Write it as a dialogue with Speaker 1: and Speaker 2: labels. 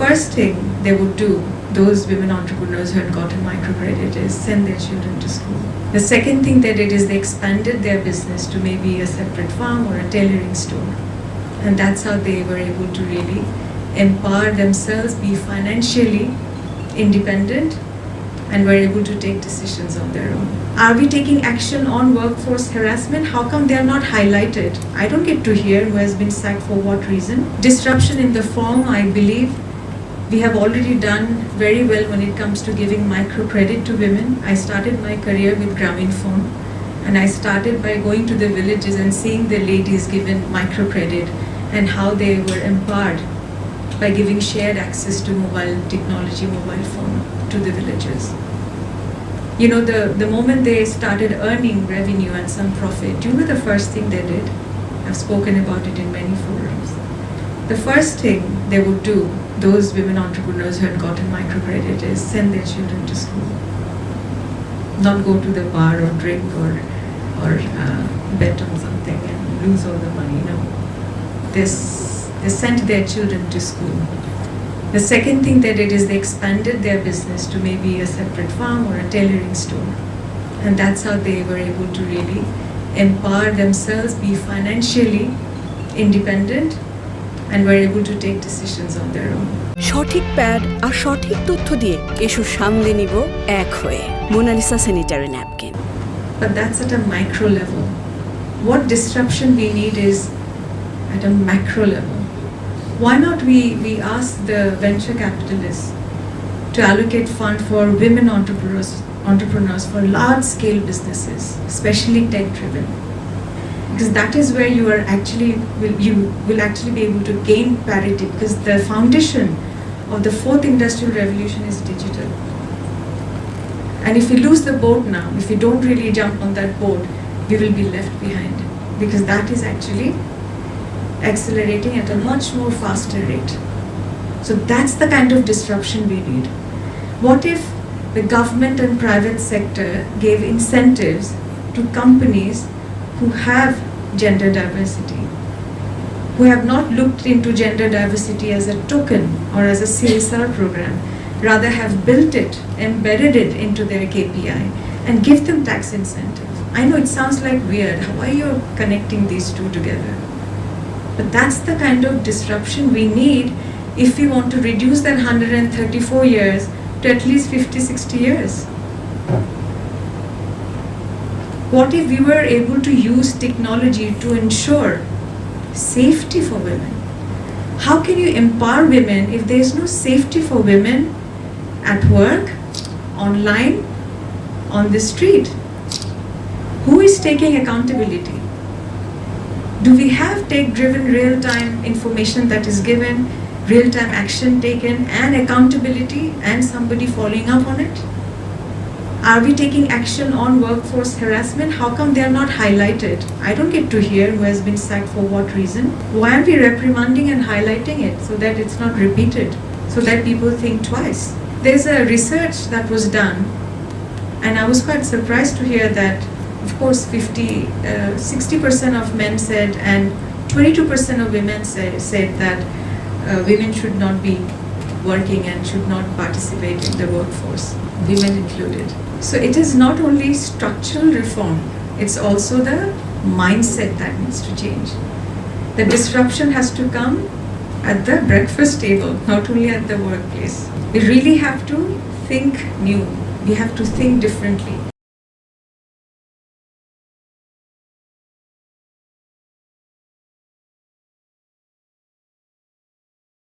Speaker 1: first thing they would do, those women entrepreneurs who had gotten microcredit, is send their children to school. The second thing they did is they expanded their business to maybe a separate farm or a tailoring store. And that's how they were able to really empower themselves, be financially independent, and were able to take decisions on their own. Are we taking action on workforce harassment? How come they are not highlighted? I don't get to hear who has been sacked for what reason. Disruption in the form, I believe, we have already done very well when it comes to giving microcredit to women. I started my career with Grameenphone, and I started by going to the villages and seeing the ladies given microcredit and how they were empowered by giving shared access to mobile technology, mobile phone to the villagers. You know, the moment they started earning revenue and some profit, do you know the first thing they did? I've spoken about it in many forums. The first thing they would do, those women entrepreneurs who had gotten microcredit, is send their children to school. Not go to the bar or drink or bet on something and lose all the money. No. They sent their children to school. The second thing they did is they expanded their business to maybe a separate farm or a tailoring store. And that's how they were able to really empower themselves, be financially independent, and were able to take decisions on their own.
Speaker 2: সঠিক pad আর সঠিক তথ্য দিয়ে এসো সামলে নিব এক হয়ে Monalisa sanitary napkin.
Speaker 1: But that's at a micro level. What disruption we need is at a macro level. Why not we ask the venture capitalists to allocate fund for women entrepreneurs for large scale businesses, especially tech driven? Because that is where you will actually be able to gain parity, because the foundation of the fourth industrial revolution is digital. And if we lose the boat now, if we don't really jump on that boat, we will be left behind, because that is actually accelerating at a much more faster rate. So that's the kind of disruption we need. What if the government and private sector gave incentives to companies who have gender diversity, who have not looked into gender diversity as a token or as a CSR program, rather have built it, embedded it into their KPI, and give them tax incentives? I know it sounds like weird. Why are you connecting these two together? But that's the kind of disruption we need if we want to reduce that 134 years to at least 50-60 years. What if we were able to use technology to ensure safety for women? How can you empower women if there is no safety for women at work, online, on the street? Who is taking accountability? Do we have tech-driven real-time information that is given, real-time action taken, and accountability, and somebody following up on it? Are we taking action on workforce harassment? How come they are not highlighted? I don't get to hear who has been sacked for what reason. Why aren't we reprimanding and highlighting it so that it's not repeated, so that people think twice? There's a research that was done, and I was quite surprised to hear that, of course, 60% of men said, and 22% of women said that women should not be working and should not participate in the workforce, women included. So it is not only structural reform, it's also the mindset that needs to change. The disruption has to come at the breakfast table, not only at the workplace. We really have to think new. We have to think differently.